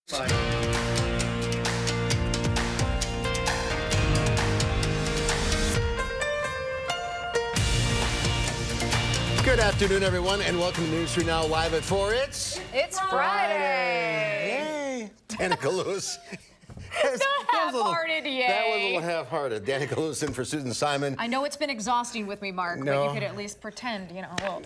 Good afternoon, everyone, and welcome to News 3 Now live at 4. It's Friday. Yay! Danica Lewis. Half-hearted yay. That was a little half-hearted. Danica Lewis in for Susan Simon. I know it's been exhausting with me, Mark, but you could at least pretend, you know. Well,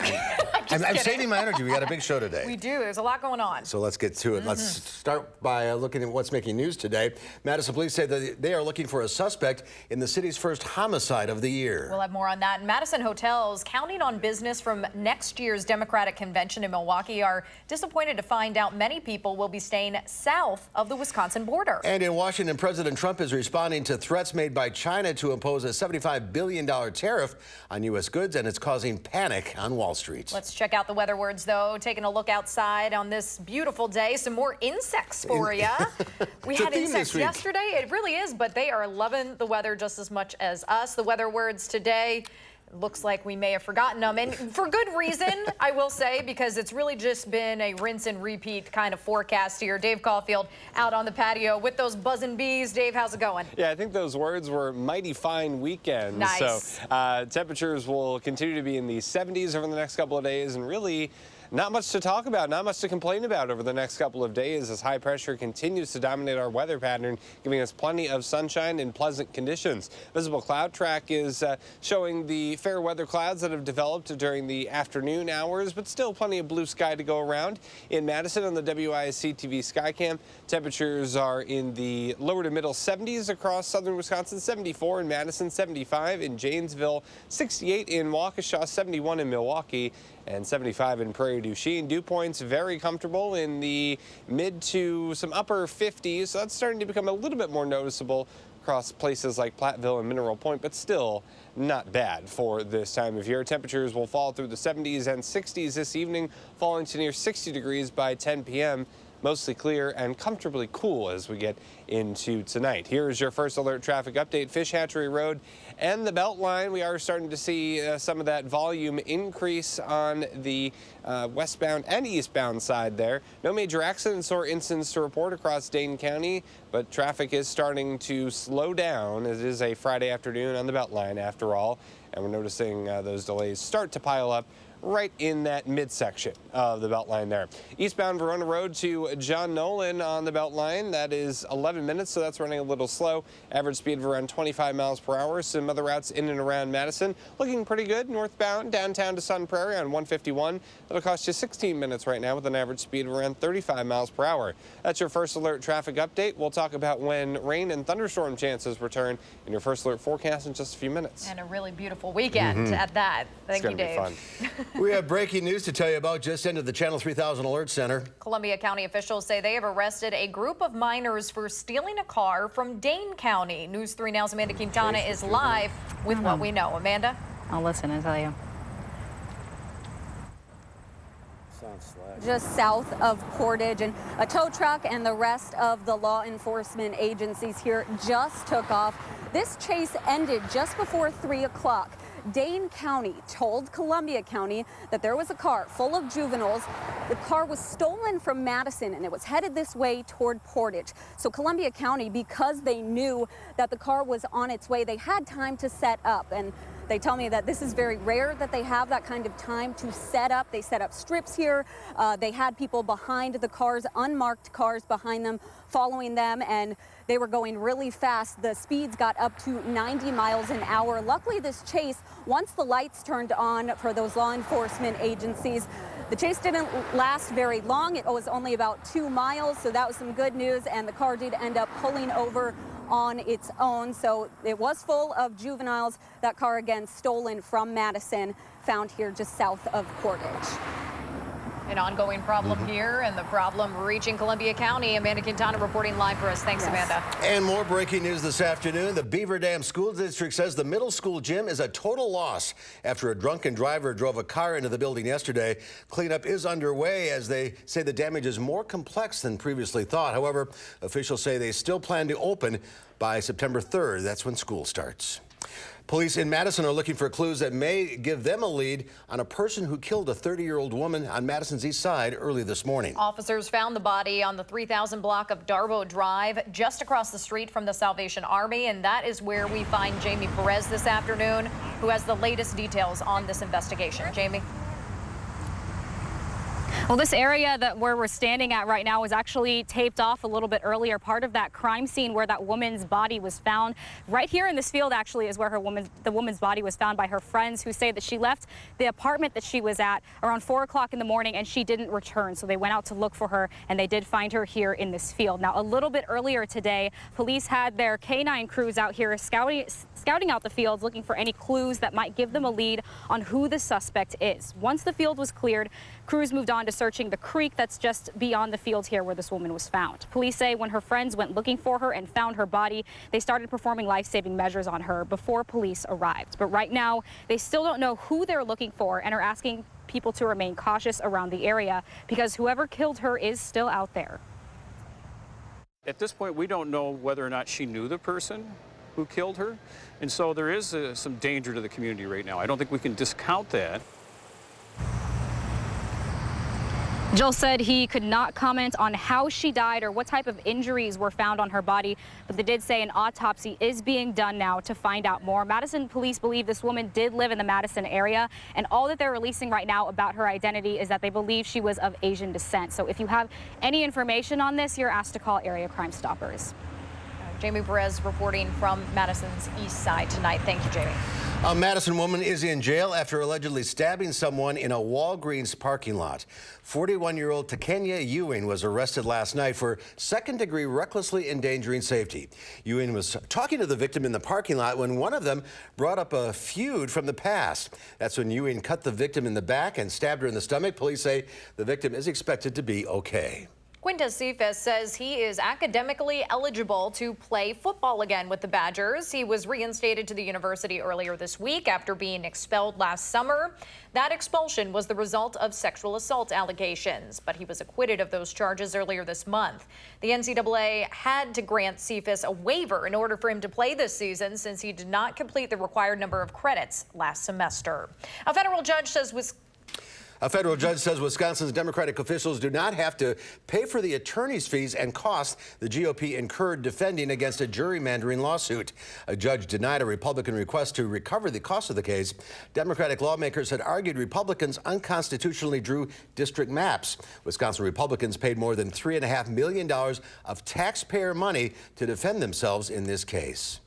I'm saving my energy. We got a big show today. We do. There's a lot going on. So let's get to it. Let's start by looking at what's making news today. Madison police say that they are looking for a suspect in the city's first homicide of the year. We'll have more on that. Madison hotels counting on business from next year's Democratic convention in Milwaukee are disappointed to find out many people will be staying south of the Wisconsin border. And in Washington, President Trump is responding to threats made by China to impose a $75 billion tariff on U.S. goods, and it's causing panic on Wall Street. Let's check out the weather words, though. Taking a look outside on this beautiful day. Some more insects for you. We had insects yesterday. It really is, but they are loving the weather just as much as us. The weather words today. Looks like we may have forgotten them, and for good reason, I will say, because it's really just been a rinse and repeat kind of forecast here. Dave Caulfield out on the patio with those buzzing bees. Dave, how's it going? Yeah, I think those words were mighty fine weekend. Nice. So temperatures will continue to be in the 70s over the next couple of days, and really not much to talk about, not much to complain about over the next couple of days as high pressure continues to dominate our weather pattern, giving us plenty of sunshine and pleasant conditions. Visible cloud track is showing the fair weather clouds that have developed during the afternoon hours, but still plenty of blue sky to go around. In Madison on the WISC-TV Skycam, temperatures are in the lower to middle 70s across southern Wisconsin, 74 in Madison, 75 in Janesville, 68 in Waukesha, 71 in Milwaukee, and 75 in Prairie du Chien. Dew points very comfortable in the mid to some upper 50s, so that's starting to become a little bit more noticeable across places like Platteville and Mineral Point, but still not bad for this time of year. Temperatures will fall through the 70s and 60s this evening, falling to near 60 degrees by 10 p.m. Mostly clear and comfortably cool as we get into tonight. Here is your first alert traffic update. Fish Hatchery Road and the Beltline. We are starting to see some of that volume increase on the westbound and eastbound side there. No major accidents or incidents to report across Dane County, but traffic is starting to slow down. It is a Friday afternoon on the Beltline after all, and we're noticing those delays start to pile up right in that midsection of the Beltline there. Eastbound Verona Road to John Nolan on the Beltline. That is 11 minutes, so that's running a little slow. Average speed of around 25 miles per hour. Some other routes in and around Madison looking pretty good. Northbound downtown to Sun Prairie on 151. That'll cost you 16 minutes right now with an average speed of around 35 miles per hour. That's your first alert traffic update. We'll talk about when rain and thunderstorm chances return in your first alert forecast in just a few minutes. And a really beautiful weekend at that. Thank you, Dave. It's gonna be fun. We have breaking news to tell you about just into the Channel 3000 Alert Center. Columbia County officials say they have arrested a group of minors for stealing a car from Dane County. News 3 Now's Amanda Quintana is live with what we know. Amanda? I'll listen and tell you. Just south of Portage, and a tow truck and the rest of the law enforcement agencies here just took off. This chase ended just before 3 o'clock. Dane County told Columbia County that there was a car full of juveniles. The car was stolen from Madison and it was headed this way toward Portage. So Columbia County, because they knew that the car was on its way, they had time to set up. And they tell me that this is very rare that they have that kind of time to set up. They set up strips here. They had people behind the cars, unmarked cars behind them, following them, and they were going really fast. The speeds got up to 90 miles an hour. Luckily, this chase, once the lights turned on for those law enforcement agencies, the chase didn't last very long. It was only about 2 miles, so that was some good news, and the car did end up pulling over on its own. So it was full of juveniles. That car, again, stolen from Madison, found here just south of Portage. An ongoing problem here, and the problem reaching Columbia County. Amanda Quintana reporting live for us. Thanks, Amanda. And more breaking news this afternoon. The Beaver Dam School District says the middle school gym is a total loss after a drunken driver drove a car into the building yesterday. Cleanup is underway as they say the damage is more complex than previously thought. However, officials say they still plan to open by September 3rd. That's when school starts. Police in Madison are looking for clues that may give them a lead on a person who killed a 30-year-old woman on Madison's east side early this morning. Officers found the body on the 3000 block of Darbo Drive, just across the street from the Salvation Army, and that is where we find Jamie Perez this afternoon, who has the latest details on this investigation. Jamie? Well, this area where we're standing at right now was actually taped off a little bit earlier, part of that crime scene where that woman's body was found. Right here in this field actually is where the woman's body was found by her friends, who say that she left the apartment that she was at around 4 o'clock in the morning and she didn't return. So they went out to look for her and they did find her here in this field. Now, a little bit earlier today, police had their K9 crews out here scouting out the fields, looking for any clues that might give them a lead on who the suspect is. Once the field was cleared, crews moved on to searching the creek that's just beyond the field here where this woman was found. Police say when her friends went looking for her and found her body, they started performing life-saving measures on her before police arrived. But right now, they still don't know who they're looking for and are asking people to remain cautious around the area because whoever killed her is still out there. At this point, we don't know whether or not she knew the person who killed her, and so there is some danger to the community right now. I don't think we can discount that. Joel said he could not comment on how she died or what type of injuries were found on her body, but they did say an autopsy is being done now to find out more. Madison police believe this woman did live in the Madison area, and all that they're releasing right now about her identity is that they believe she was of Asian descent. So if you have any information on this, you're asked to call Area Crime Stoppers. Jamie Perez reporting from Madison's east side tonight. Thank you, Jamie. A Madison woman is in jail after allegedly stabbing someone in a Walgreens parking lot. 41-year-old Takenya Ewing was arrested last night for second-degree recklessly endangering safety. Ewing was talking to the victim in the parking lot when one of them brought up a feud from the past. That's when Ewing cut the victim in the back and stabbed her in the stomach. Police say the victim is expected to be okay. Quintus Cephas says he is academically eligible to play football again with the Badgers. He was reinstated to the university earlier this week after being expelled last summer. That expulsion was the result of sexual assault allegations, but he was acquitted of those charges earlier this month. The NCAA had to grant Cephas a waiver in order for him to play this season since he did not complete the required number of credits last semester. A federal judge says Wisconsin's Democratic officials do not have to pay for the attorney's fees and costs the GOP incurred defending against a gerrymandering lawsuit. A judge denied a Republican request to recover the cost of the case. Democratic lawmakers had argued Republicans unconstitutionally drew district maps. Wisconsin Republicans paid more than $3.5 million of taxpayer money to defend themselves in this case.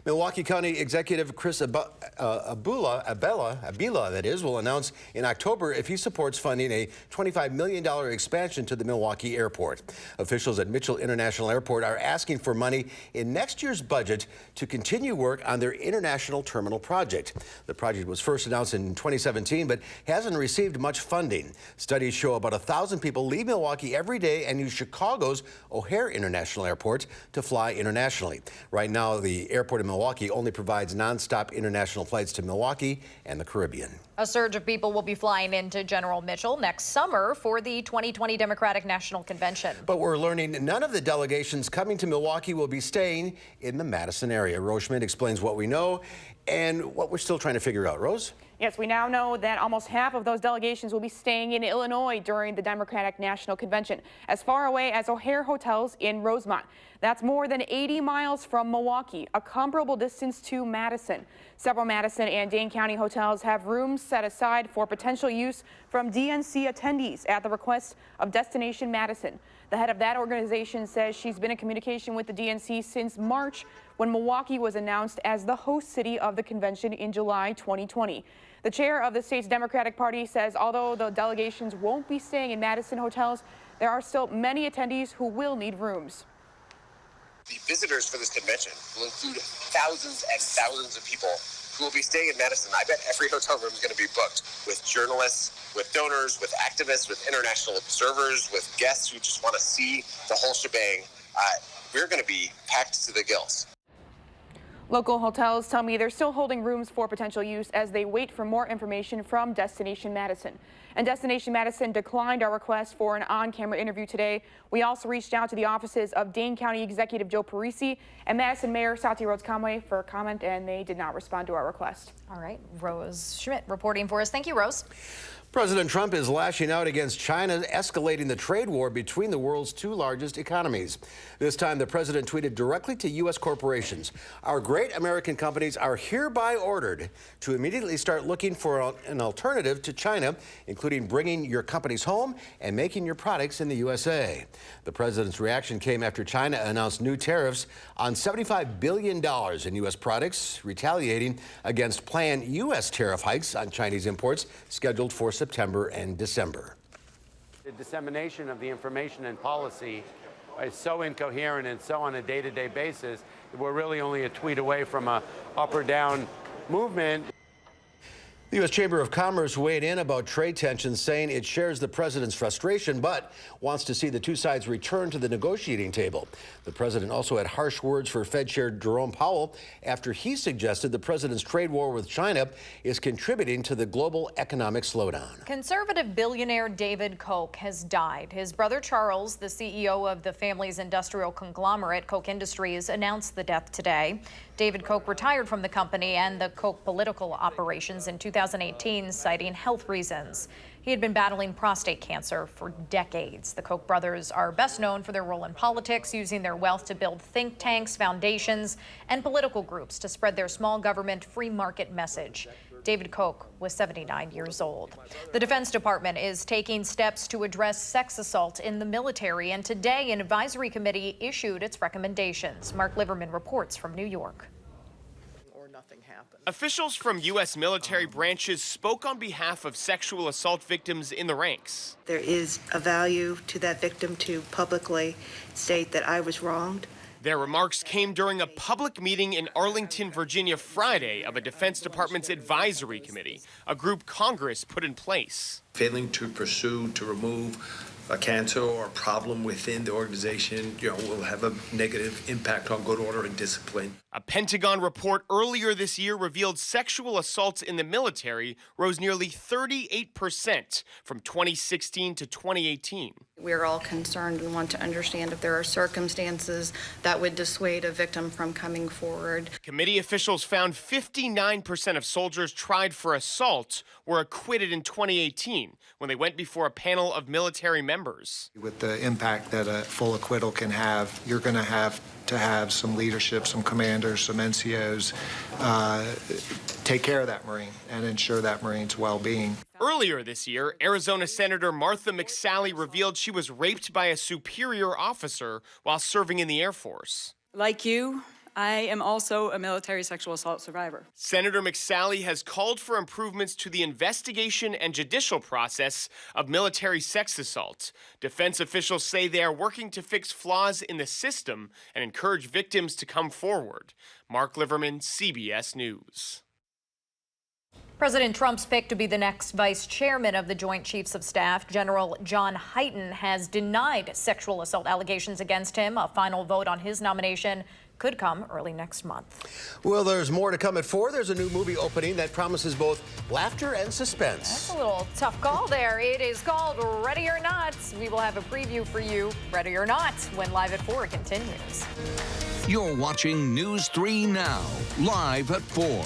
Milwaukee County Executive Chris Abila, that is, will announce in October if he supports funding a $25 million expansion to the Milwaukee airport. Officials at Mitchell International Airport are asking for money in next year's budget to continue work on their international terminal project. The project was first announced in 2017, but hasn't received much funding. Studies show about 1,000 people leave Milwaukee every day and use Chicago's O'Hare International Airport to fly internationally. Right now, the airport in Milwaukee only provides nonstop international flights to Milwaukee and the Caribbean. A surge of people will be flying into General Mitchell next summer for the 2020 Democratic National Convention. But we're learning none of the delegations coming to Milwaukee will be staying in the Madison area. Rose Schmidt explains what we know and what we're still trying to figure out. Rose? Yes, we now know that almost half of those delegations will be staying in Illinois during the Democratic National Convention, as far away as O'Hare Hotels in Rosemont. That's more than 80 miles from Milwaukee, a comparable distance to Madison. Several Madison and Dane County hotels have rooms set aside for potential use from DNC attendees at the request of Destination Madison. The head of that organization says she's been in communication with the DNC since March, when Milwaukee was announced as the host city of the convention in July 2020. The chair of the state's Democratic Party says although the delegations won't be staying in Madison hotels, there are still many attendees who will need rooms. The visitors for this convention will include thousands and thousands of people who will be staying in Madison. I bet every hotel room is going to be booked with journalists, with donors, with activists, with international observers, with guests who just want to see the whole shebang. We're going to be packed to the gills. Local hotels tell me they're still holding rooms for potential use as they wait for more information from Destination Madison. And Destination Madison declined our request for an on-camera interview today. We also reached out to the offices of Dane County Executive Joe Parisi and Madison Mayor Satya Rhodes-Conway for comment, and they did not respond to our request. All right, Rose Schmidt reporting for us. Thank you, Rose. President Trump is lashing out against China, escalating the trade war between the world's two largest economies. This time, the president tweeted directly to U.S. corporations. Our great American companies are hereby ordered to immediately start looking for an alternative to China, including bringing your companies home and making your products in the USA. The president's reaction came after China announced new tariffs on $75 billion in U.S. products, retaliating against planned U.S. tariff hikes on Chinese imports scheduled for September and December. The dissemination of the information and policy is so incoherent and so on a day-to-day basis, we're really only a tweet away from a up or down movement. The U.S. Chamber of Commerce weighed in about trade tensions, saying it shares the president's frustration, but wants to see the two sides return to the negotiating table. The president also had harsh words for Fed Chair Jerome Powell after he suggested the president's trade war with China is contributing to the global economic slowdown. Conservative billionaire David Koch has died. His brother Charles, the CEO of the family's industrial conglomerate, Koch Industries, announced the death today. David Koch retired from the company and the Koch political operations in 2018, citing health reasons. He had been battling prostate cancer for decades. The Koch brothers are best known for their role in politics, using their wealth to build think tanks, foundations, and political groups to spread their small government, free market message. David Koch was 79 years old. The Defense Department is taking steps to address sex assault in the military, and today an advisory committee issued its recommendations. Mark Liverman reports from New York. Officials from U.S. military branches spoke on behalf of sexual assault victims in the ranks. There is a value to that victim to publicly state that I was wronged. Their remarks came during a public meeting in Arlington, Virginia, Friday of a Defense Department's advisory committee, a group Congress put in place. Failing to pursue, to remove a cancer or a problem within the organization, will have a negative impact on good order and discipline. A Pentagon report earlier this year revealed sexual assaults in the military rose nearly 38% from 2016 to 2018. We're all concerned and want to understand if there are circumstances that would dissuade a victim from coming forward. Committee officials found 59% of soldiers tried for assault were acquitted in 2018 when they went before a panel of military members. With the impact that a full acquittal can have, you're going to have some leadership, some commanders, some NCOs take care of that Marine and ensure that Marine's well-being. Earlier this year, Arizona Senator Martha McSally revealed she was raped by a superior officer while serving in the Air Force. Like you, I am also a military sexual assault survivor. Senator McSally has called for improvements to the investigation and judicial process of military sex assault. Defense officials say they are working to fix flaws in the system and encourage victims to come forward. Mark Liverman, CBS News. President Trump's pick to be the next vice chairman of the Joint Chiefs of Staff, General John Hyten, has denied sexual assault allegations against him. A final vote on his nomination could come early next month. Well, there's more to come at 4. There's a new movie opening that promises both laughter and suspense. That's a little tough call there. It is called Ready or Not. We will have a preview for you, Ready or Not, when Live at 4 continues. You're watching News 3 Now, live at 4.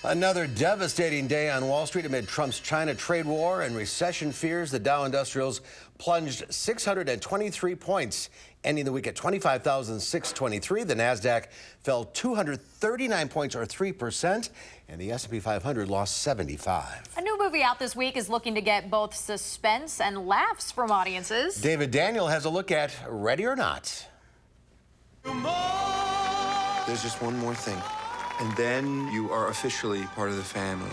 Another devastating day on Wall Street amid Trump's China trade war and recession fears. The Dow Industrials plunged 623 points, ending the week at 25,623. The Nasdaq fell 239 points, or 3%, and the S&P 500 lost 75. A new movie out this week is looking to get both suspense and laughs from audiences. David Daniel has a look at Ready or Not. There's just one more thing, and then you are officially part of the family.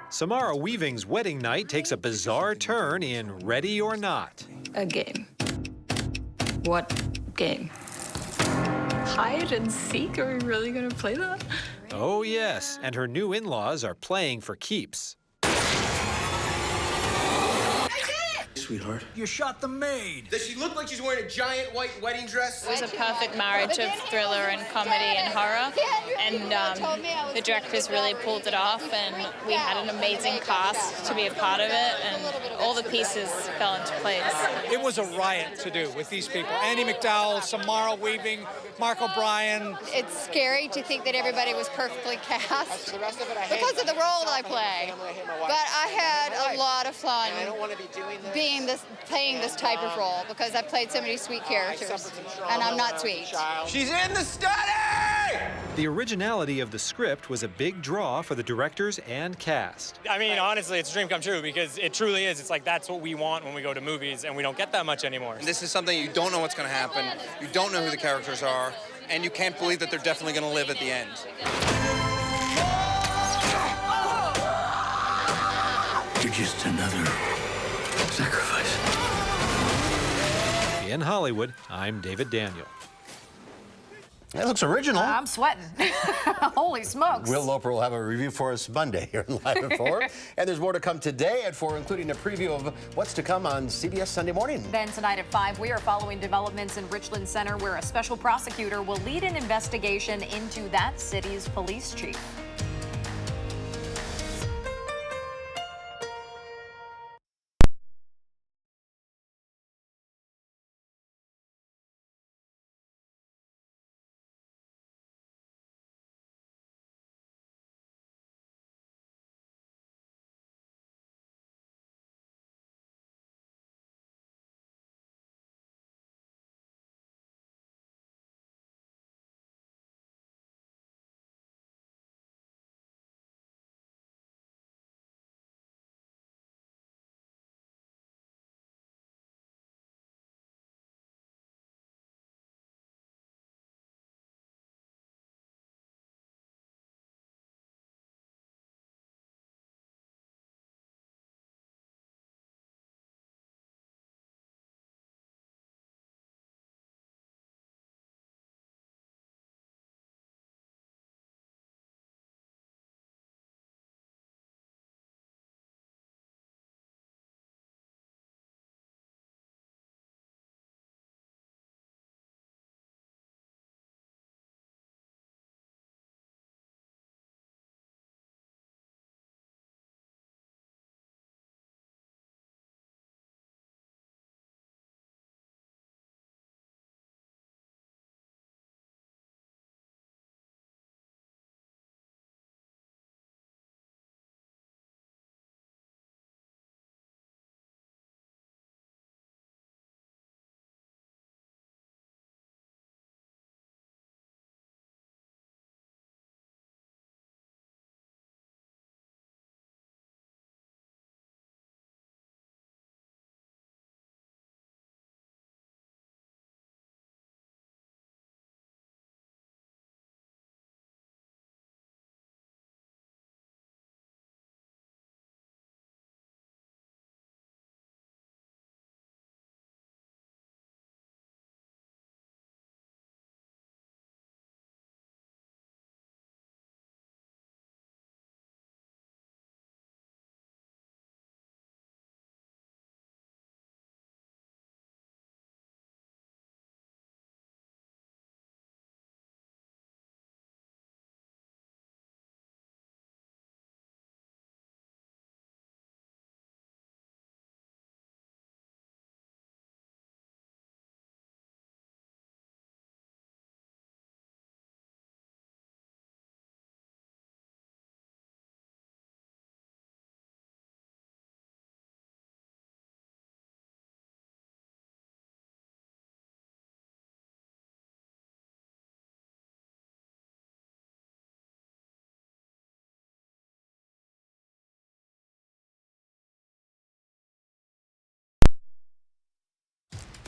Samara Weaving's wedding night takes a bizarre turn in Ready or Not. A game. What game? Hide and seek? Are we really gonna play that? Oh, yes, and her new in-laws are playing for keeps. Sweetheart. You shot the maid. Does she look like she's wearing a giant white wedding dress? It was a perfect marriage of thriller and comedy and horror, and the directors really pulled it off, and we had an amazing cast to be a part of it, and all the pieces fell into place. It was a riot to do with these people. Andy McDowell, Samara Weaving, Mark O'Brien. It's scary to think that everybody was perfectly cast because of the role I play. But I had a lot of fun playing this type of role because I've played so many sweet characters, and I'm not sweet. She's in the study! The originality of the script was a big draw for the directors and cast. I mean, honestly, it's a dream come true because it truly is. It's like that's what we want when we go to movies, and we don't get that much anymore. This is something you don't know what's going to happen. You don't know who the characters are, and you can't believe that they're definitely going to live at the end. You're just another sacrifice. In Hollywood, I'm David Daniel. That looks original. I'm sweating. Holy smokes. Will Loper will have a review for us Monday here in Live at 4. And there's more to come today at 4, including a preview of what's to come on CBS Sunday Morning. Then tonight at 5, we are following developments in Richland Center where a special prosecutor will lead an investigation into that city's police chief.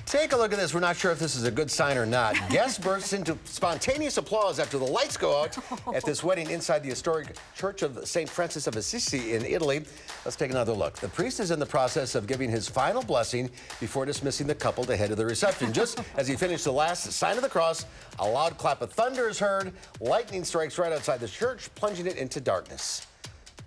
Take a look at this. We're not sure if this is a good sign or not. Guests burst into spontaneous applause after the lights go out at this wedding inside the historic Church of St. Francis of Assisi in Italy. Let's take another look. The priest is in the process of giving his final blessing before dismissing the couple to head to the reception. Just as he finished the last sign of the cross, a loud clap of thunder is heard. Lightning strikes right outside the church, plunging it into darkness.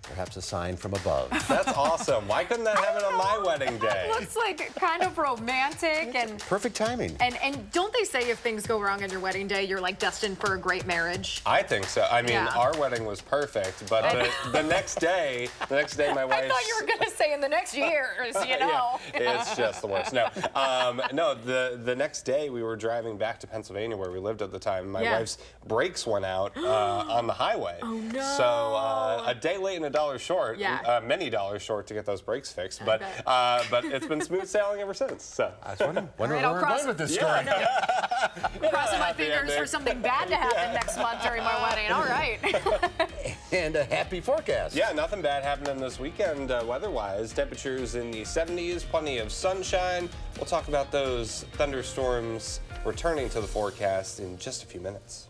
Perhaps a sign from above. That's awesome. Why couldn't that happen on my wedding day? It looks like kind of romantic and perfect timing. And don't they say if things go wrong on your wedding day, you're like destined for a great marriage? I think so. I mean, Yeah. our wedding was perfect, but the next day, my wife. I thought you were going to say in the next years, you know. Yeah, it's just the worst. No, no. The next day we were driving back to Pennsylvania where we lived at the time. My wife's brakes went out on the highway. Oh no! So a day late and a $1 short, many dollars short to get those brakes fixed. But it's been smooth sailing ever since. So I was wondering where we're going with this story. Crossing my fingers for something bad to happen next month during my wedding. All right. And a happy forecast. Yeah, nothing bad happening this weekend weather-wise. Temperatures in the 70s, plenty of sunshine. We'll talk about those thunderstorms returning to the forecast in just a few minutes.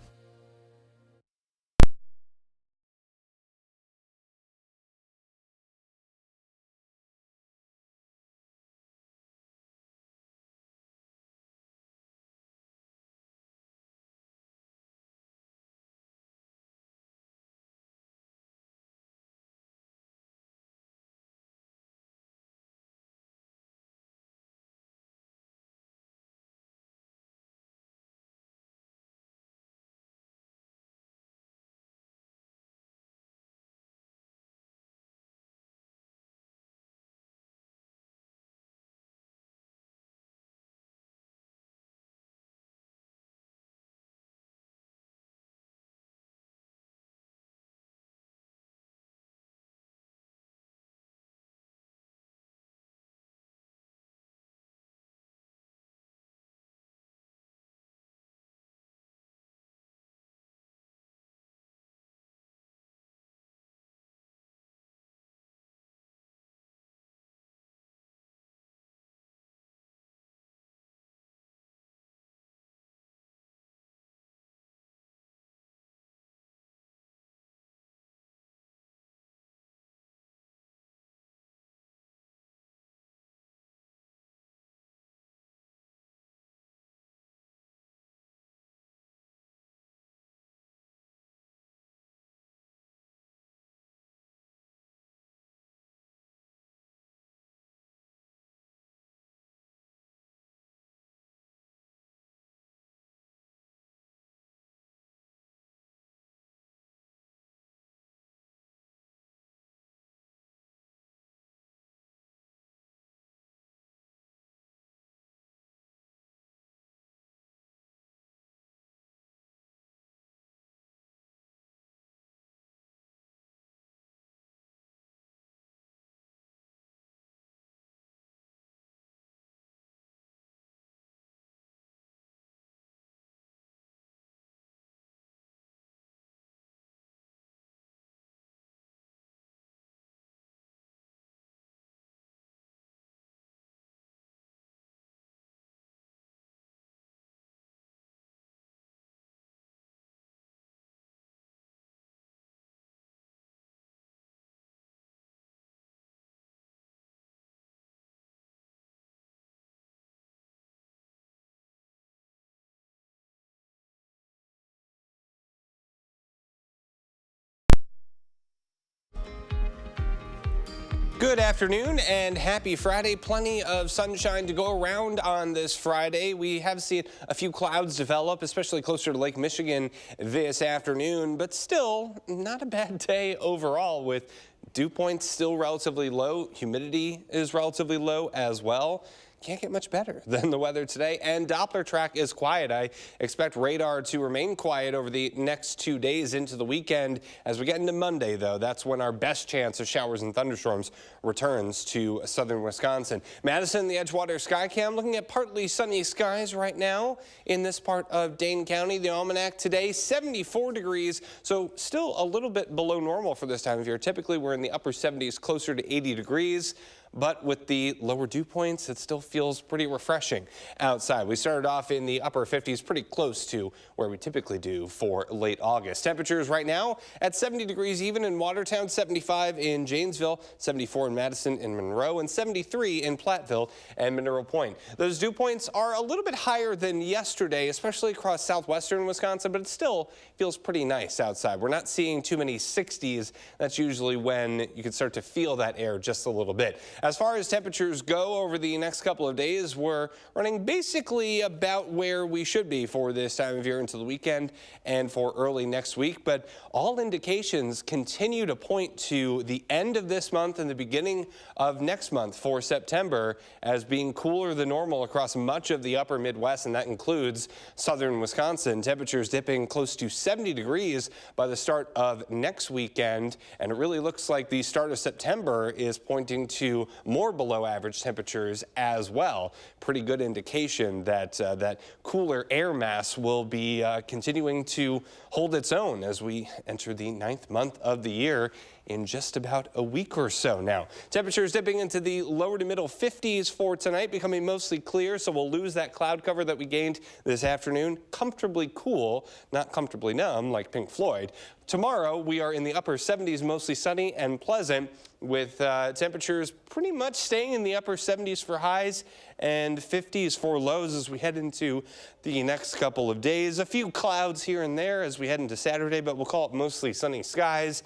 Good afternoon and happy Friday. Plenty of sunshine to go around on this Friday. We have seen a few clouds develop, especially closer to Lake Michigan this afternoon, but still not a bad day overall with dew points still relatively low. Humidity is relatively low as well. Can't get much better than the weather today, and Doppler track is quiet. I expect radar to remain quiet over the next 2 days into the weekend. As we get into Monday, though, that's when our best chance of showers and thunderstorms returns to southern Wisconsin. Madison, the Edgewater Skycam, looking at partly sunny skies right now in this part of Dane County. The almanac today, 74 degrees, so still a little bit below normal for this time of year. Typically, we're in the upper 70s, closer to 80 degrees. but with the lower dew points, it still feels pretty refreshing outside. We started off in the upper 50s, pretty close to where we typically do for late August. Temperatures right now at 70 degrees even in Watertown, 75 in Janesville, 74 in Madison and Monroe, and 73 in Platteville and Mineral Point. Those dew points are a little bit higher than yesterday, especially across southwestern Wisconsin, but it still feels pretty nice outside. We're not seeing too many 60s. That's usually when you can start to feel that air just a little bit. As far as temperatures go over the next couple of days, we're running basically about where we should be for this time of year into the weekend and for early next week. But all indications continue to point to the end of this month and the beginning of next month for September as being cooler than normal across much of the upper Midwest, and that includes southern Wisconsin. Temperatures dipping close to 70 degrees by the start of next weekend, and it really looks like the start of September is pointing to more below average temperatures as well. Pretty good indication that that cooler air mass will be continuing to hold its own as we enter the 9th month of the year in just about a week or so now. Temperatures dipping into the lower to middle 50s for tonight, becoming mostly clear, so we'll lose that cloud cover that we gained this afternoon. Comfortably cool, not comfortably numb like Pink Floyd. Tomorrow, we are in the upper 70s, mostly sunny and pleasant, with temperatures pretty much staying in the upper 70s for highs and 50s for lows as we head into the next couple of days. A few clouds here and there as we head into Saturday, but we'll call it mostly sunny skies.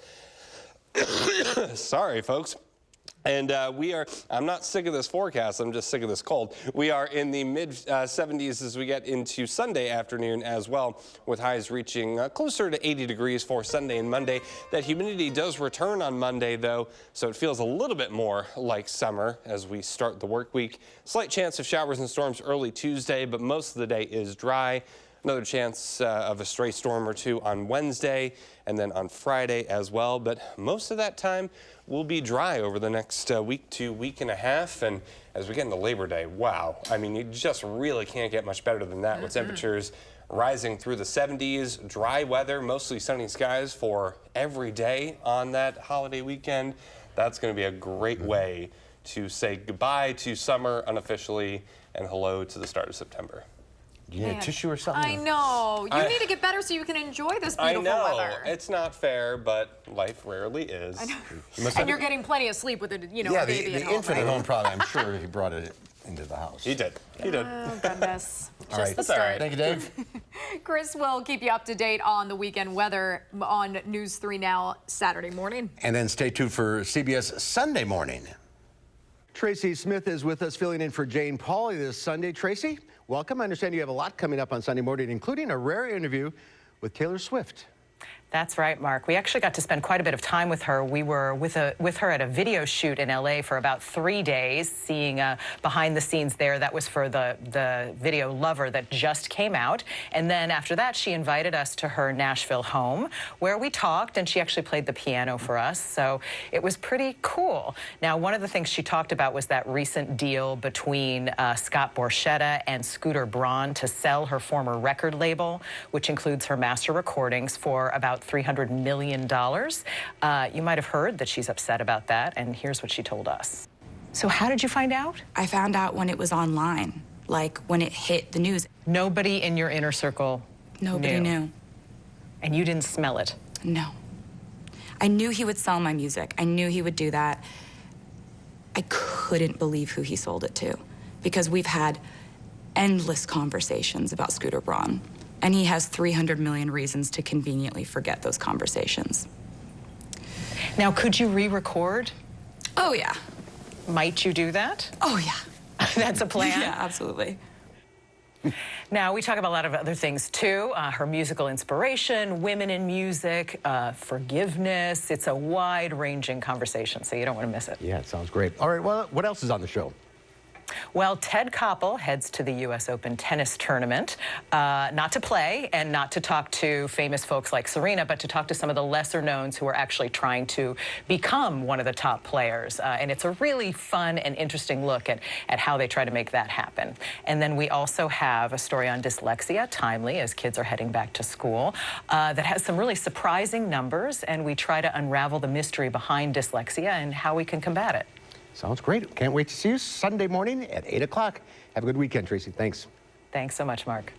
Sorry, folks. And I'm not sick of this forecast, I'm just sick of this cold. We are in the mid 70s as we get into Sunday afternoon as well, with highs reaching closer to 80 degrees for Sunday and Monday. That humidity does return on Monday, though, so it feels a little bit more like summer as we start the work week. Slight chance of showers and storms early Tuesday, but most of the day is dry. Another chance of a stray storm or two on Wednesday and then on Friday as well. But most of that time will be dry over the next week to week and a half. And as we get into Labor Day, wow. I mean, you just really can't get much better than that with temperatures rising through the 70s, dry weather, mostly sunny skies for every day on that holiday weekend. That's going to be a great way to say goodbye to summer unofficially and hello to the start of September. Do you need a tissue or something? I know. You need to get better so you can enjoy this beautiful weather. It's not fair, but life rarely is. I know. And you're getting plenty of sleep with a, baby the at home, infant right? at home probably, I'm sure he brought it into the house. He did. He did. Oh, goodness. All right. That's all right. Thank you, Dave. Chris will keep you up to date on the weekend weather on News 3 Now Saturday morning. And then stay tuned for CBS Sunday morning. Tracy Smith is with us, filling in for Jane Pauley this Sunday. Tracy, welcome. I understand you have a lot coming up on Sunday morning, including a rare interview with Taylor Swift. That's right, Mark. We actually got to spend quite a bit of time with her. We were with her at a video shoot in L.A. for about 3 days, seeing behind the scenes there. That was for the video Lover that just came out. And then after that, she invited us to her Nashville home, where we talked, and she actually played the piano for us. So it was pretty cool. Now, one of the things she talked about was that recent deal between Scott Borchetta and Scooter Braun to sell her former record label, which includes her master recordings, for about $300 million. You might have heard that she's upset about that, and here's what she told us. So how did you find out? I found out when it was online, like when it hit the news. Nobody in your inner circle Nobody knew. And you didn't smell it? No. I knew he would sell my music. I knew he would do that. I couldn't believe who he sold it to, because we've had endless conversations about Scooter Braun. And he has 300 million reasons to conveniently forget those conversations. Now, could you re-record? Oh, yeah. Might you do that? Oh, yeah. That's a plan? Yeah, absolutely. Now, we talk about a lot of other things, too. Her musical inspiration, women in music, forgiveness. It's a wide-ranging conversation, so you don't want to miss it. Yeah, it sounds great. All right, well, what else is on the show? Well, Ted Koppel heads to the U.S. Open tennis tournament, not to play and not to talk to famous folks like Serena, but to talk to some of the lesser knowns who are actually trying to become one of the top players. And it's a really fun and interesting look at how they try to make that happen. And then we also have a story on dyslexia, timely, as kids are heading back to school, that has some really surprising numbers, and we try to unravel the mystery behind dyslexia and how we can combat it. Sounds great. Can't wait to see you Sunday morning at 8 o'clock. Have a good weekend, Tracy. Thanks. Thanks so much, Mark.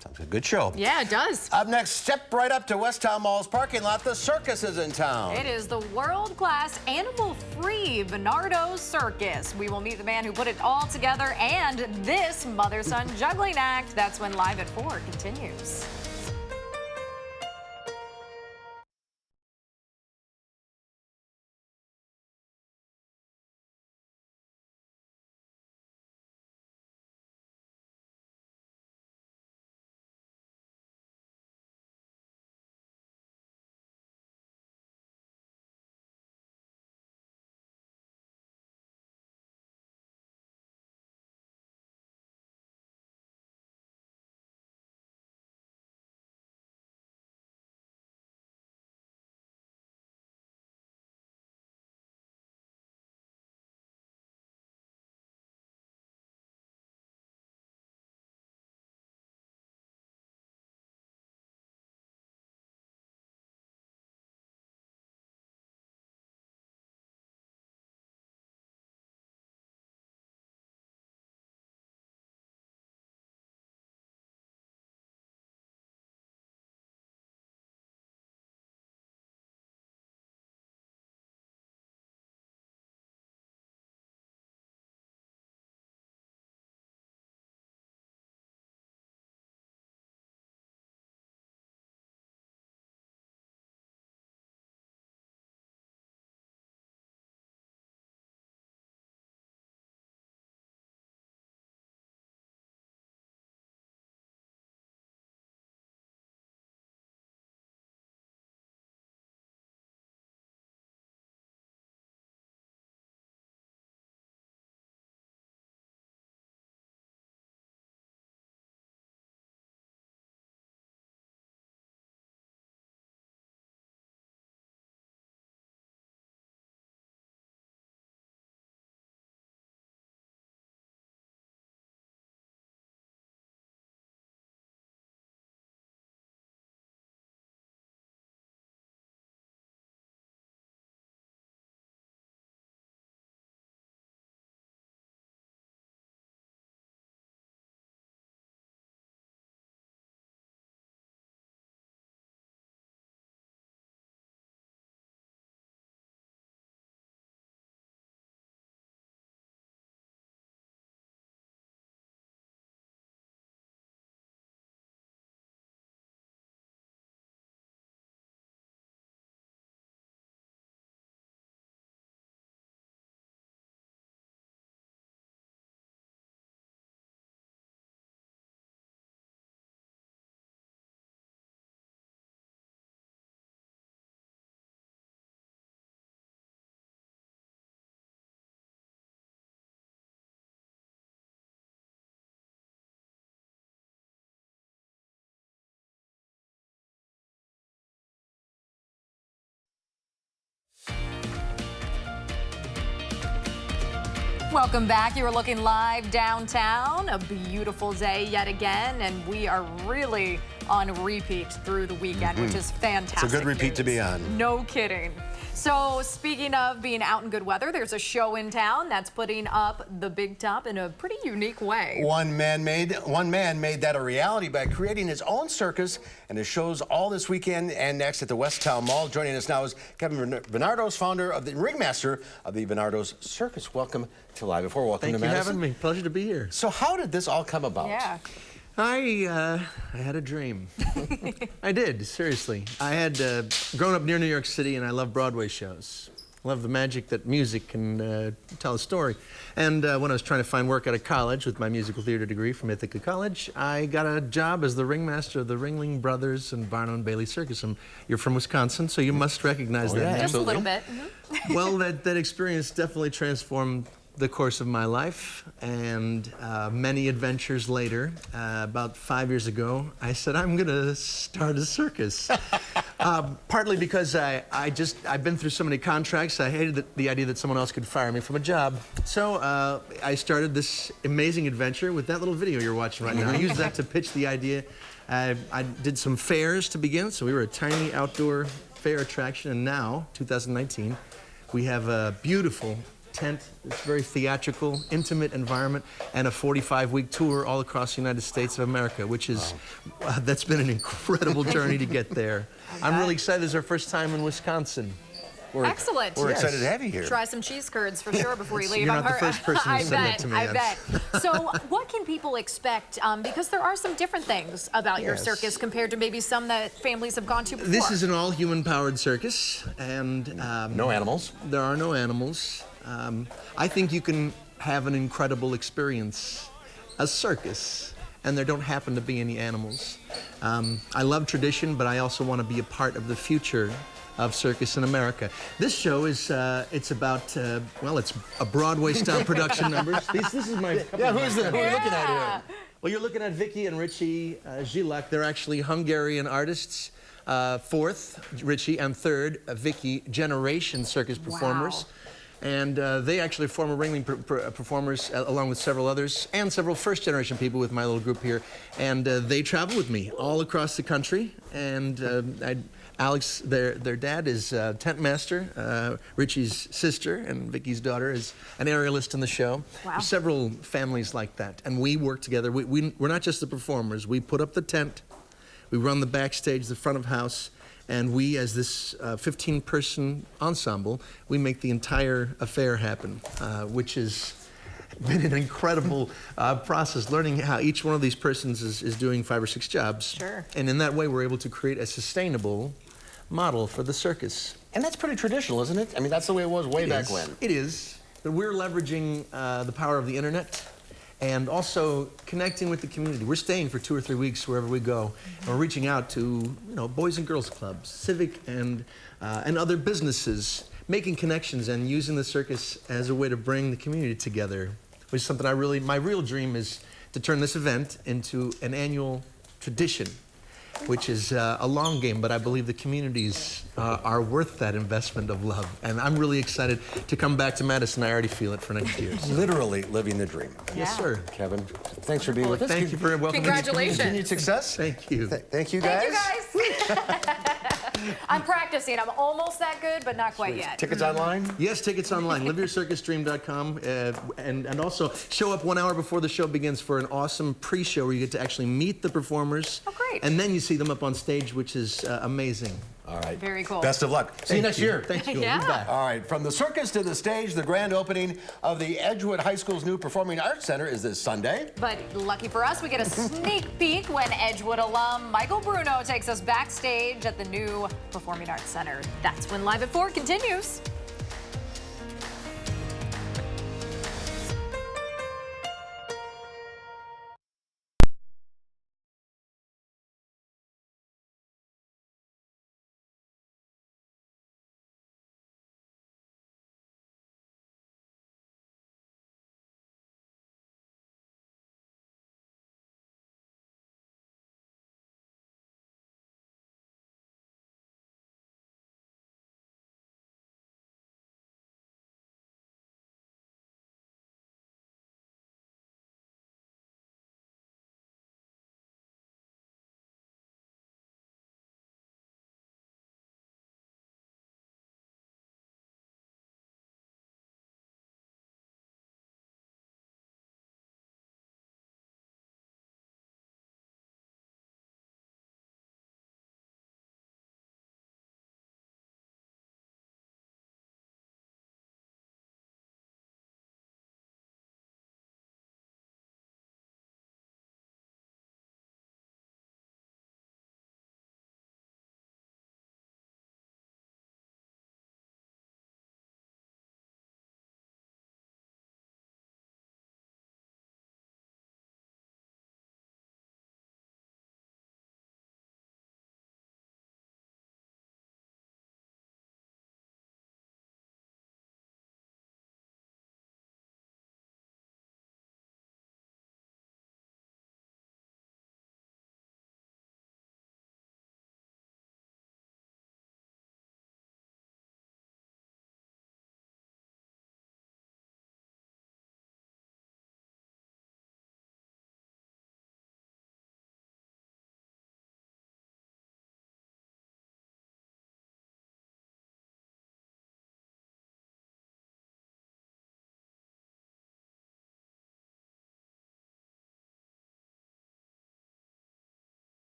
Sounds like a good show. Yeah, it does. Up next, step right up to West Town Mall's parking lot. The circus is in town. It is the world-class, animal-free Bernardo's Circus. We will meet the man who put it all together and this mother-son juggling act. That's when Live at 4 continues. Welcome back. You are looking live downtown. A beautiful day yet again, and we are really on repeat through the weekend, which is fantastic. It's a good repeat to be on. No kidding. So speaking of being out in good weather, there's a show in town that's putting up the big top in a pretty unique way. One man made that a reality by creating his own circus, and it shows all this weekend and next at the West Town Mall. Joining us now is Kevin Bernardo's, founder of the ringmaster of the Bernardo's Circus. Welcome to Live Before. Welcome to Madison. Thank you for having me. Pleasure to be here. So how did this all come about? Yeah. I had a dream. I did, seriously. I had grown up near New York City, and I love Broadway shows. I love the magic that music can tell a story. And when I was trying to find work out of college with my musical theater degree from Ithaca College, I got a job as the ringmaster of the Ringling Brothers and Barnum and Bailey Circus. And you're from Wisconsin, so you must recognize that name. Just a little bit. Well, that experience definitely transformed the course of my life, and many adventures later, about 5 years ago, I said, I'm gonna start a circus. Partly because I've been through so many contracts, I hated the idea that someone else could fire me from a job. So I started this amazing adventure with that little video you're watching right now. I used that to pitch the idea. I did some fairs to begin, so we were a tiny outdoor fair attraction, and now, 2019, We have a beautiful tent. It's very theatrical, intimate environment, and a 45-week tour all across the United States of America, which is, that's been an incredible journey to get there. I'm really excited. This is our first time in Wisconsin. Excellent. We're excited to have you here. Try some cheese curds for sure before you leave. You're not the first person to send that to me. I bet. So what can people expect? Because there are some different things about your circus compared to maybe some that families have gone to before. This is an all-human-powered circus, and no animals. There are no animals. I think you can have an incredible experience, a circus, and there don't happen to be any animals. I love tradition, but I also want to be a part of the future of circus in America. This show is, it's about, well, it's a Broadway-style production numbers. This is my... who are we looking at here? Well, you're looking at Vicky and Richie Gilak. They're actually Hungarian artists. Fourth, Richie, and third, Vicky, generation circus performers. And they actually former ringling performers along with several others and several first-generation people with my little group here. And they travel with me all across the country. And Alex, their dad, is tent master. Richie's sister and Vicky's daughter is an aerialist in the show. Wow. There's several families like that. And we work together. We're not just the performers. We put up the tent. We run the backstage, the front of house. And we, as this 15-person ensemble, we make the entire affair happen, which has been an incredible process, learning how each one of these persons is doing 5 or 6 jobs. Sure. And in that way, we're able to create a sustainable model for the circus. And that's pretty traditional, isn't it? I mean, that's the way it was way back when. It is. But we're leveraging the power of the internet and also connecting with the community. We're staying for 2 or 3 weeks wherever we go, and we're reaching out to, boys and girls clubs, civic and other businesses, making connections and using the circus as a way to bring the community together, which is something my real dream is to turn this event into an annual tradition, which is a long game, but I believe the communities are worth that investment of love. And I'm really excited to come back to Madison. I already feel it for next year. Literally living the dream. Yes, sir. Kevin, thanks for being with us. Thank you for welcoming me. Congratulations. Continued success. Thank you. Thank you, guys. Thank you, guys. I'm practicing. I'm almost that good, but not quite yet. Tickets online? Yes, tickets online. LiveYourCircusDream.com. And also show up 1 hour before the show begins for an awesome pre-show where you get to actually meet the performers. Oh, great. And then you see them up on stage, which is amazing. All right. Very cool. Best of luck. See you next year. Thank you. Yeah. We'll be back. All right. From the circus to the stage, the grand opening of the Edgewood High School's new Performing Arts Center is this Sunday. But lucky for us, we get a sneak peek when Edgewood alum Michael Bruno takes us backstage at the new Performing Arts Center. That's when Live at 4 continues.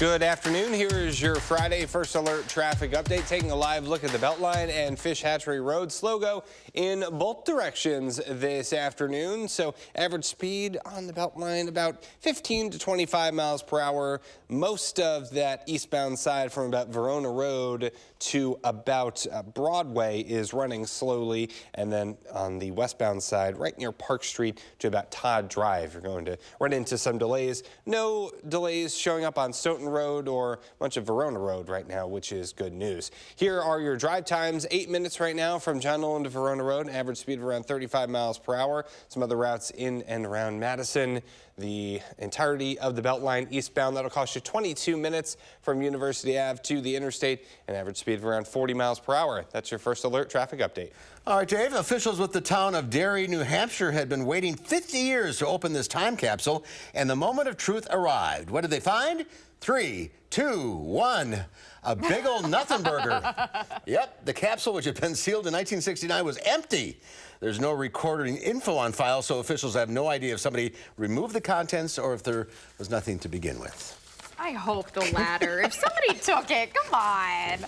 Good afternoon. Here is your Friday First Alert traffic update, taking a live look at the Beltline and Fish Hatchery Road. Slow go in both directions this afternoon. So average speed on the Beltline about 15 to 25 miles per hour. Most of that eastbound side from about Verona Road to about Broadway is running slowly. And then on the westbound side, right near Park Street to about Todd Drive, you're going to run into some delays. No delays showing up on Stoughton Road or much of Verona Road right now, which is good news. Here are your drive times. 8 minutes right now from John Nolan to Verona Road, average speed of around 35 miles per hour. Some other routes in and around Madison. The entirety of the Beltline eastbound, that'll cost you 22 minutes from University Ave to the interstate, an average speed of around 40 miles per hour. That's your First Alert traffic update. All right, Dave. Officials with the town of Derry, New Hampshire had been waiting 50 years to open this time capsule, and the moment of truth arrived. What did they find? 3, 2, 1. A big old nothing burger. Yep, the capsule, which had been sealed in 1969, was empty. There's no recording info on file, so officials have no idea if somebody removed the contents or if there was nothing to begin with. I hope the latter. If somebody took it, come on.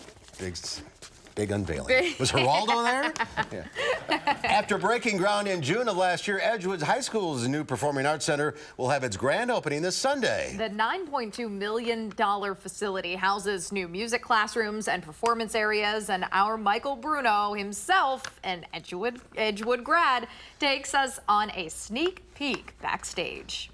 Big unveiling. Was Geraldo there? Yeah. After breaking ground in June of last year, Edgewood High School's new Performing Arts Center will have its grand opening this Sunday. The $9.2 million facility houses new music classrooms and performance areas, and our Michael Bruno himself, an Edgewood grad, takes us on a sneak peek backstage.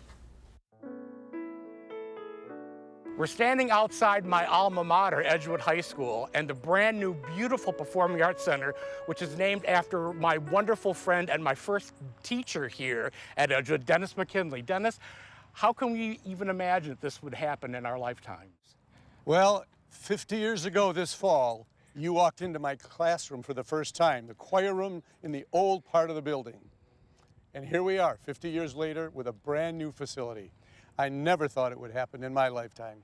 We're standing outside my alma mater, Edgewood High School, and the brand new, beautiful Performing Arts Center, which is named after my wonderful friend and my first teacher here at Edgewood, Dennis McKinley. Dennis, how can we even imagine that this would happen in our lifetimes? Well, 50 years ago this fall, you walked into my classroom for the first time, the choir room in the old part of the building. And here we are, 50 years later, with a brand new facility. I never thought it would happen in my lifetime.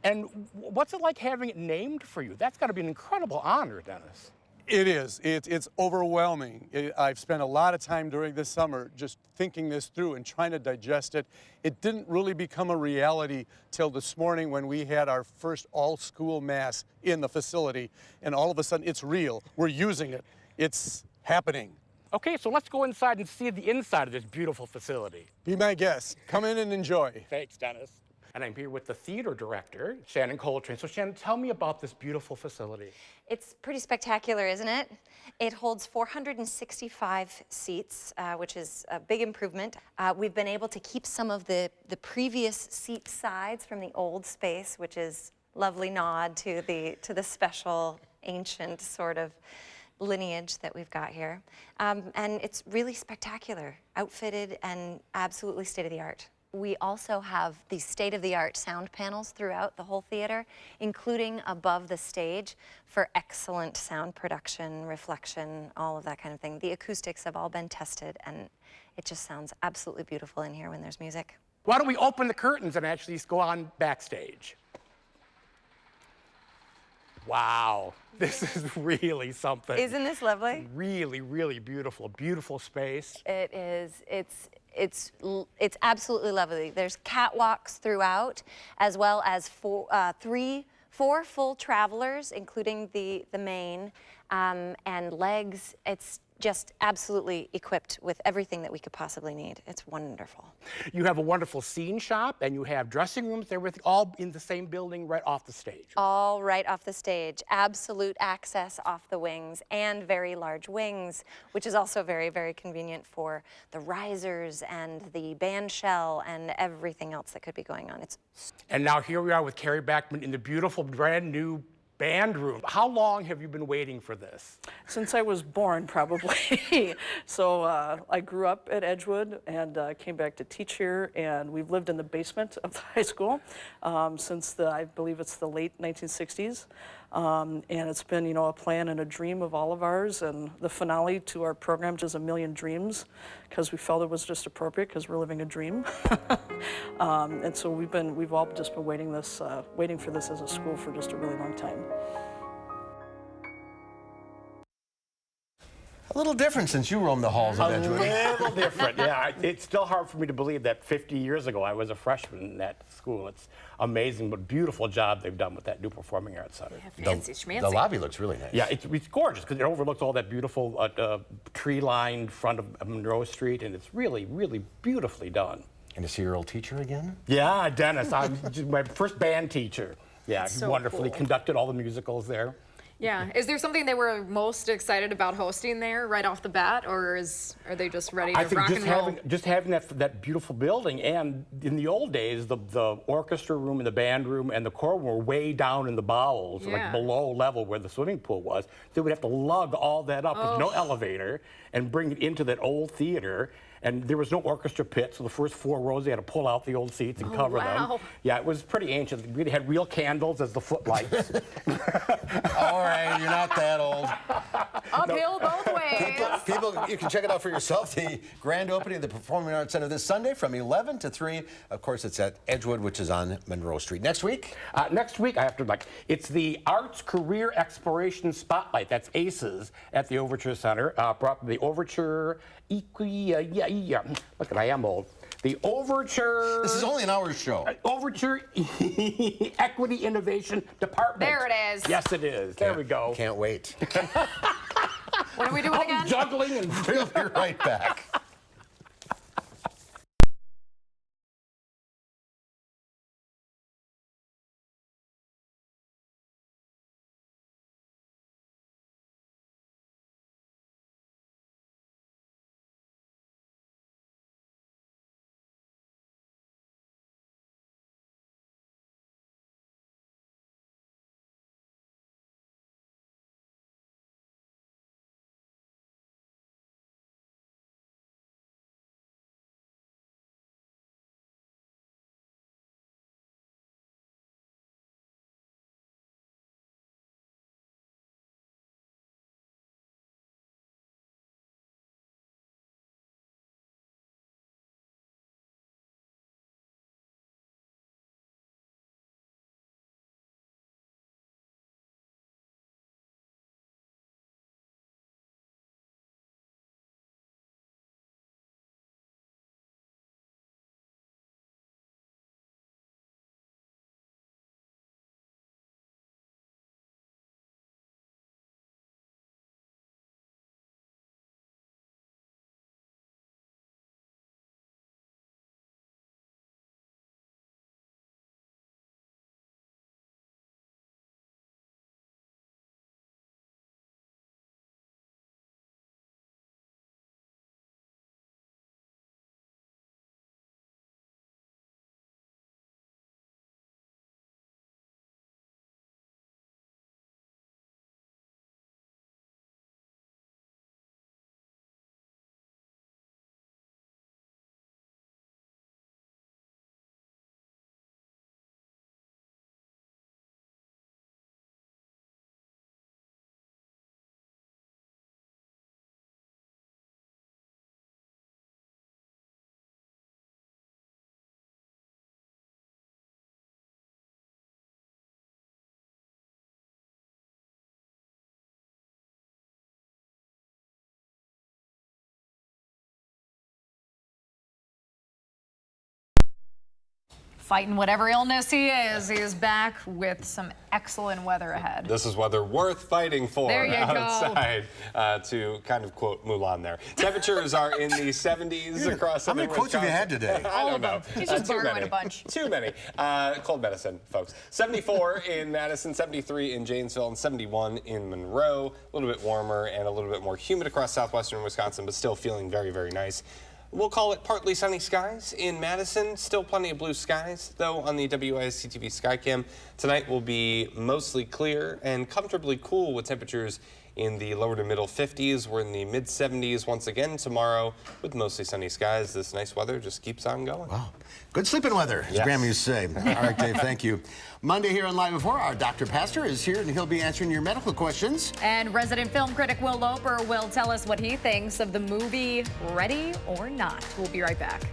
And what's it like having it named for you? That's got to be an incredible honor, Dennis. It is. It's overwhelming. I've spent a lot of time during this summer just thinking this through and trying to digest it. It didn't really become a reality till this morning when we had our first all-school mass in the facility, and all of a sudden it's real. We're using it. It's happening. Okay, so let's go inside and see the inside of this beautiful facility. Be my guest. Come in and enjoy. Thanks, Dennis. And I'm here with the theater director, Shannon Coltrane. So Shannon, tell me about this beautiful facility. It's pretty spectacular, isn't it? It holds 465 seats, which is a big improvement. We've been able to keep some of the previous seat sides from the old space, which is a lovely nod to the special, ancient sort of lineage that we've got here. And it's really spectacular, outfitted and absolutely state-of-the-art. We also have the state-of-the-art sound panels throughout the whole theater, including above the stage for excellent sound production, reflection, all of that kind of thing. The acoustics have all been tested, and it just sounds absolutely beautiful in here when there's music. Why don't we open the curtains and actually go on backstage? Wow, this is really something. Isn't this lovely? Really, really beautiful, beautiful space. It is. It's absolutely lovely. There's catwalks throughout, as well as four full travelers, including the main, and legs. It's just absolutely equipped with everything that we could possibly need. It's wonderful. You have a wonderful scene shop, and you have dressing rooms, everything, all in the same building right off the stage. All right off the stage. Absolute access off the wings, and very large wings, which is also very, very convenient for the risers and the band shell and everything else that could be going on. And now here we are with Carrie Backman in the beautiful brand new band room. How long have you been waiting for this? Since I was born, probably. So I grew up at Edgewood and came back to teach here, and we've lived in the basement of the high school since I believe it's the late 1960s. And it's been, you know, a plan and a dream of all of ours, and the finale to our program is A Million Dreams, because we felt it was just appropriate because we're living a dream. And so we've all just been waiting for this as a school for just a really long time. A little different since you roamed the halls of Edgewood. A little different, yeah. It's still hard for me to believe that 50 years ago I was a freshman in that school. It's amazing, but beautiful job they've done with that new Performing Arts Center. Yeah, fancy schmancy. The lobby looks really nice. Yeah, it's gorgeous because it overlooks all that beautiful tree-lined front of Monroe Street, and it's really, really beautifully done. And to see your old teacher again? Yeah, Dennis. I'm my first band teacher. Yeah, So wonderfully cool. conducted all the musicals there. Yeah. Is there something they were most excited about hosting there right off the bat, or are they just ready to I think rock and roll? just having that beautiful building, and in the old days, the orchestra room and the band room and the choir room were way down in the bowels, Yeah. like below level where the swimming pool was. They would have to lug all that up with no elevator and bring it into that old theater. And there was no orchestra pit, so the first 4 rows, they had to pull out the old seats and cover them. Yeah, it was pretty ancient. We had real candles as the footlights. All right, you're not that old. Uphill both ways. People, you can check it out for yourself. The grand opening of the Performing Arts Center this Sunday from 11 to 3. Of course, it's at Edgewood, which is on Monroe Street. Next week? Next week, I have to it's the Arts Career Exploration Spotlight. That's ACES at the Overture Center. Brought the Overture look at I am old. The Overture. This is only an hour show. Overture Equity Innovation Department. There it is. Yes, it is. There we go. Can't wait. When are we doing again? Juggling and We'll be right back. Fighting whatever illness he is back with some excellent weather ahead. This is weather worth fighting for There you outside, to kind of quote Mulan there. Temperatures are in the 70s across How many southern quotes have you had today? I don't know. He's just Too borrowing many. a bunch. Too many. Cold medicine, folks. 74 in Madison, 73 in Janesville, and 71 in Monroe. A little bit warmer and a little bit more humid across southwestern Wisconsin, but still feeling very, very nice. We'll call it partly sunny skies in Madison. Still plenty of blue skies, though, on the WISC-TV Skycam. Tonight will be mostly clear and comfortably cool with temperatures in the lower to middle 50s. We're in the mid 70s once again tomorrow with mostly sunny skies. This nice weather just keeps on going. Wow. Good sleeping weather, as Graham used to say. All right, Dave, thank you. Monday here on Live Before, our Dr. Pastor is here, and he'll be answering your medical questions. And resident film critic Will Loper will tell us what he thinks of the movie Ready or Not. We'll be right back.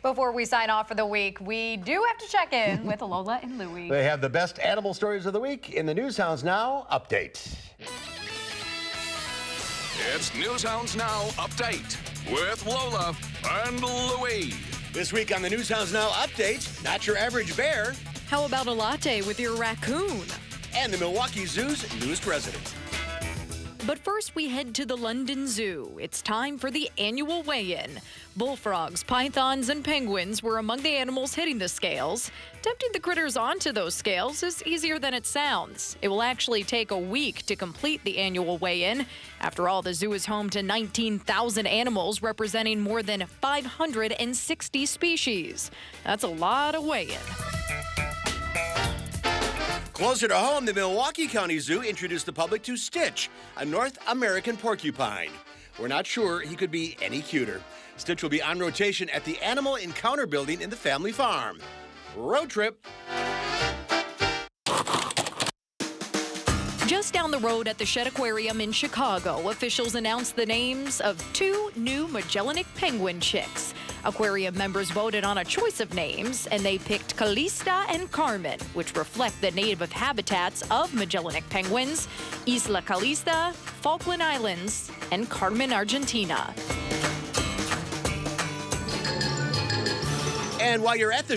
Before we sign off for the week, we do have to check in with Lola and Louie. They have the best animal stories of the week in the News Hounds Now Update. It's News Hounds Now Update with Lola and Louie. This week on the News Hounds Now Update, not your average bear. How about a latte with your raccoon? And the Milwaukee Zoo's newest resident. But first, we head to the London Zoo. It's time for the annual weigh-in. Bullfrogs, pythons, and penguins were among the animals hitting the scales. Tempting the critters onto those scales is easier than it sounds. It will actually take a week to complete the annual weigh-in. After all, the zoo is home to 19,000 animals representing more than 560 species. That's a lot of weigh-in. Closer to home, the Milwaukee County Zoo introduced the public to Stitch, a North American porcupine. We're not sure he could be any cuter. Stitch will be on rotation at the Animal Encounter building in the family farm. Road trip. Just down the road at the Shedd Aquarium in Chicago, officials announced the names of 2 new Magellanic penguin chicks. Aquarium members voted on a choice of names, and they picked Calista and Carmen, which reflect the native habitats of Magellanic penguins, Isla Calista, Falkland Islands, and Carmen, Argentina. And while you're at the